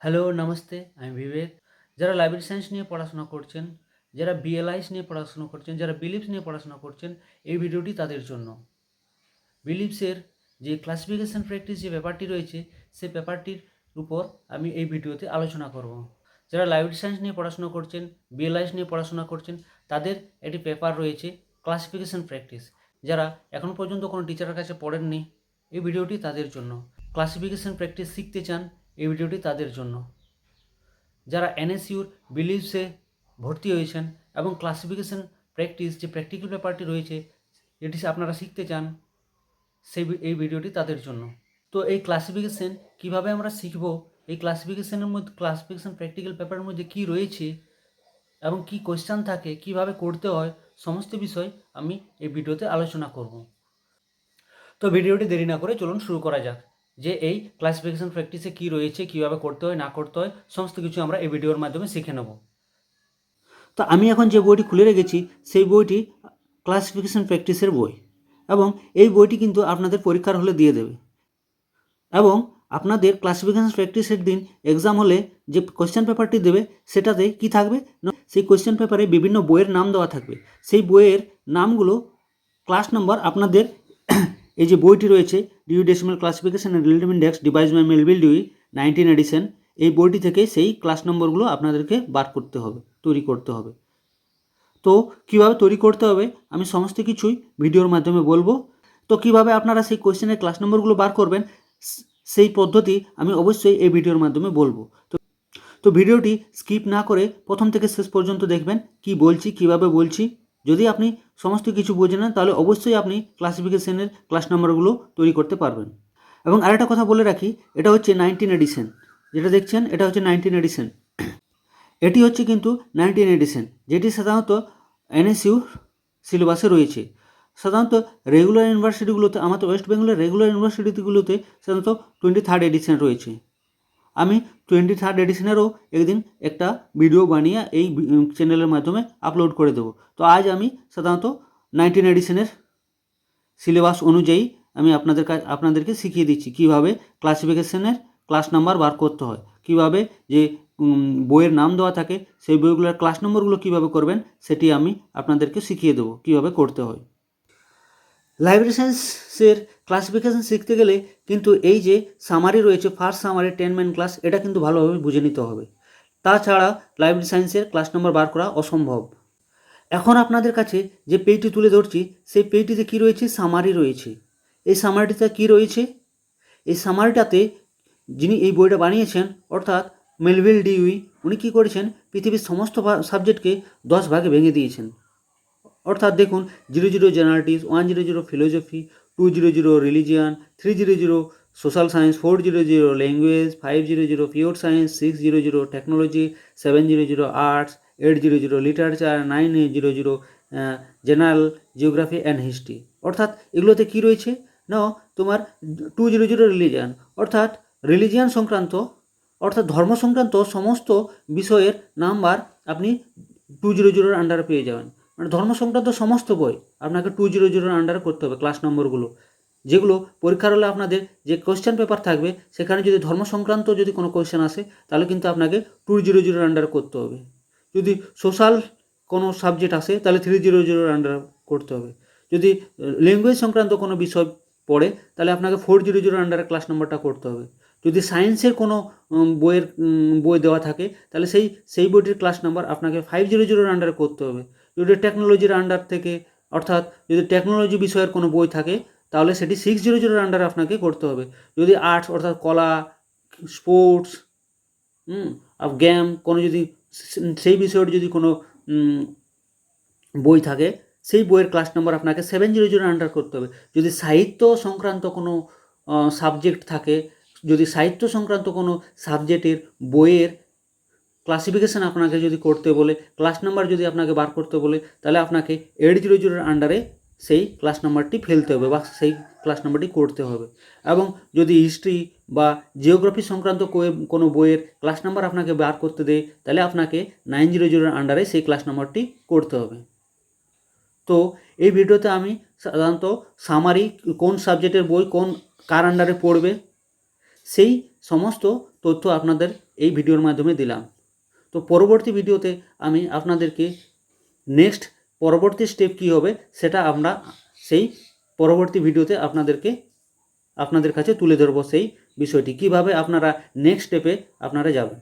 Hello, namaste. আমি বিবেক। যারা library science নিয়ে পড়াশোনা করছেন, যারা বিএলআইস নিয়ে পড়াশোনা করছেন, যারা বিলিভস নিয়ে পড়াশোনা করছেন, এই ভিডিওটি তাদের জন্য। বিলিভসের যে ক্লাসিফিকেশন প্র্যাকটিস যে ব্যাপারটি রয়েছে, সেই ব্যাপারটির উপর আমি এই ভিডিওতে আলোচনা করব। যারা লাইব্রেরি সায়েন্স নিয়ে পড়াশোনা করছেন, বিএলআইস নিয়ে পড়াশোনা করছেন, তাদের একটি পেপার রয়েছে ক্লাসিফিকেশন প্র্যাকটিস। যারা এখন পর্যন্ত কোনো টিচারের কাছে পড়েননি, এই ভিডিওটি তাদের জন্য। ক্লাসিফিকেশন প্র্যাকটিস শিখতে চান, এই ভিডিওটি তাদের জন্য। যারা এনএসইউর বিলিভসে ভর্তি হয়েছেন এবং ক্লাসিফিকেশন প্র্যাকটিস যে প্র্যাকটিক্যাল পেপারটি রয়েছে যেটি আপনারা শিখতে চান, এই ভিডিওটি তাদের জন্য। তো এই ক্লাসিফিকেশন কিভাবে আমরা শিখব, এই ক্লাসিফিকেশন প্র্যাকটিক্যাল পেপারের মধ্যে কী রয়েছে এবং কী কোয়েশ্চান থাকে, কিভাবে করতে হয়, সমস্ত বিষয় আমি এই ভিডিওতে আলোচনা করব। তো ভিডিওটি দেরি না করে চলুন শুরু করা যাক, যে এই ক্লাসিফিকেশন প্র্যাকটিসে কী রয়েছে, কীভাবে করতে হয় না করতে হয়, সমস্ত কিছু আমরা এই ভিডিওর মাধ্যমে শিখে নেব। তো আমি এখন যে বইটি খুলে রেখেছি সেই বইটি ক্লাসিফিকেশন প্র্যাকটিসের বই, এবং এই বইটি কিন্তু আপনাদের পরীক্ষার হলে দিয়ে দেবে। এবং আপনাদের ক্লাসিফিকেশন প্র্যাকটিসের দিন এক্সাম হলে যে কোয়েশ্চেন পেপারটি দেবে সেটাতে কি থাকবে না, সেই কোয়েশ্চেন পেপারে বিভিন্ন বইয়ের নাম দেওয়া থাকবে। সেই বইয়ের নামগুলো ক্লাস নম্বর আপনাদের এই যে বইটি রয়েছে Dewey decimal classification and relative index devised by Melville Dewey 19 edition, এই বইটি থেকে সেই ক্লাস নম্বরগুলো আপনাদেরকে বার করতে হবে, তৈরি করতে হবে। তো কিভাবে তৈরি করতে হবে আমি সমস্ত কিছুই ভিডিওর মাধ্যমে বলবো। তো কিভাবে আপনারা সেই কোয়েশ্চেনের ক্লাস নম্বরগুলো বার করবেন সেই পদ্ধতি আমি অবশ্যই এই ভিডিওর মাধ্যমে বলবো। তো ভিডিওটি স্কিপ না করে প্রথম থেকে শেষ পর্যন্ত দেখবেন, কি বলছি, কিভাবে বলছি। যদি আপনি সমস্ত কিছু বুঝে নেন তাহলে অবশ্যই আপনি ক্লাসিফিকেশনের ক্লাস নাম্বারগুলো তৈরি করতে পারবেন। এবং আরেকটা কথা বলে রাখি, এটা হচ্ছে 19 এডিশন, যেটা দেখছেন এটা হচ্ছে 19 এডিশন। এটি হচ্ছে কিন্তু 19 এডিশন, যেটি সাধারণত এনএসইউ সিলেবাসে রয়েছে। সাধারণত রেগুলার ইউনিভার্সিটিগুলোতে, আমাদের ওয়েস্ট বেঙ্গলের রেগুলার ইউনিভার্সিটিগুলোতে সাধারণত 23rd এডিশন রয়েছে। আমি 23rd এডিশনেরও একদিন একটা ভিডিও বানিয়ে এই চ্যানেলের মাধ্যমে আপলোড করে দেবো। তো আজ আমি সাধারণত 19 এডিশনের সিলেবাস অনুযায়ী আমি আপনাদেরকে শিখিয়ে দিচ্ছি কীভাবে ক্লাসিফিকেশনের ক্লাস নাম্বার বার করতে হয়, কীভাবে যে বইয়ের নাম দেওয়া থাকে সেই বইগুলোর ক্লাস নম্বরগুলো কীভাবে করবেন সেটি আমি আপনাদেরকে শিখিয়ে দেবো কীভাবে করতে হয়। লাইব্রেরি সায়েন্সের ক্লাসিফিকেশন শিখতে গেলে কিন্তু এই যে সামারি রয়েছে, ফার্স্ট সামারি 10 মেন ক্লাস, এটা কিন্তু ভালোভাবে বুঝে নিতে হবে। তাছাড়া লাইব্রেরি সায়েন্সের ক্লাস নম্বর বার করা অসম্ভব। এখন আপনাদের কাছে যে পেজটি তুলে ধরছি সেই পেজটিতে কী রয়েছে, সামারি রয়েছে। এই সামারিটিতে কী রয়েছে, এই সামারিটাতে যিনি এই বইটা বানিয়েছেন অর্থাৎ মেলভিল ডিউই, উনি কী করেছেন, পৃথিবীর সমস্ত সাবজেক্টকে 10 ভাগে ভেঙে দিয়েছেন। অর্থাৎ দেখুন, 00 জেনারেটিস, 100 philosophy, 200 religion, 300 social science, 400 language, 500 pure science, 600 technology, 700 arts, 800 literature, 900 general geography and history. অর্থাৎ এগুলোতে কী রয়েছে না, তোমার 200 রিলিজিয়ান, অর্থাৎ রিলিজিয়ান সংক্রান্ত, অর্থাৎ ধর্ম সংক্রান্ত সমস্ত বিষয়ের নাম্বার আপনি 200 আন্ডারে পেয়ে যাবেন। মানে ধর্ম সংক্রান্ত সমস্ত বই আপনাকে 200 আন্ডারে করতে হবে ক্লাস নম্বরগুলো, যেগুলো পরীক্ষার হলে আপনাদের যে কোয়েশ্চেন পেপার থাকবে সেখানে যদি ধর্ম সংক্রান্ত যদি কোনো কোয়েশ্চেন আসে তাহলে কিন্তু আপনাকে 200 আন্ডারে করতে হবে। যদি সোশ্যাল কোনো সাবজেক্ট আসে তাহলে 300 আন্ডারে করতে হবে। যদি ল্যাঙ্গুয়েজ সংক্রান্ত কোনো বিষয় পড়ে তাহলে আপনাকে 400 আন্ডারে ক্লাস নম্বরটা করতে হবে। যদি সায়েন্সের কোনো বই দেওয়া থাকে তাহলে সেই বইটির ক্লাস নাম্বার আপনাকে 500 আন্ডারে করতে হবে। যদি টেকনোলজির আন্ডার থেকে, অর্থাৎ যদি টেকনোলজি বিষয়ের কোনো বই থাকে তাহলে সেটি 600 আন্ডারে আপনাকে করতে হবে। যদি আর্টস অর্থাৎ কলা, স্পোর্টস, গেম কোনো যদি সেই বিষয়ের যদি কোনো বই থাকে সেই বইয়ের ক্লাস নম্বর আপনাকে 700 আন্ডার করতে হবে। যদি সাহিত্য সংক্রান্ত কোনো সাবজেক্ট থাকে, যদি সাহিত্য সংক্রান্ত কোনো সাবজেক্টের বইয়ের ক্লাসিফিকেশান আপনাকে যদি করতে বলে, ক্লাস নাম্বার যদি আপনাকে বার করতে বলে, তাহলে আপনাকে 800 আন্ডারে সেই ক্লাস নাম্বারটি ফেলতে হবে বা সেই ক্লাস নাম্বারটি করতে হবে। এবং যদি হিস্ট্রি বা জিওগ্রাফি সংক্রান্ত কোনো বইয়ের ক্লাস নাম্বার আপনাকে বার করতে দেয় তাহলে আপনাকে 900 আন্ডারে সেই ক্লাস নাম্বারটি করতে হবে। তো এই ভিডিওতে আমি সাধারণত সামারি, কোন সাবজেক্টের বই কার আন্ডারে পড়বে সেই সমস্ত তথ্য আপনাদের এই ভিডিওর মাধ্যমে দিলাম। তো পরবর্তী ভিডিওতে আমি আপনাদেরকে নেক্সট পরবর্তী স্টেপ কী হবে সেটা আমরা সেই পরবর্তী ভিডিওতে আপনাদের কাছে তুলে ধরবো সেই বিষয়টি, কিভাবে আপনারা নেক্সট স্টেপে আপনারা যাবেন।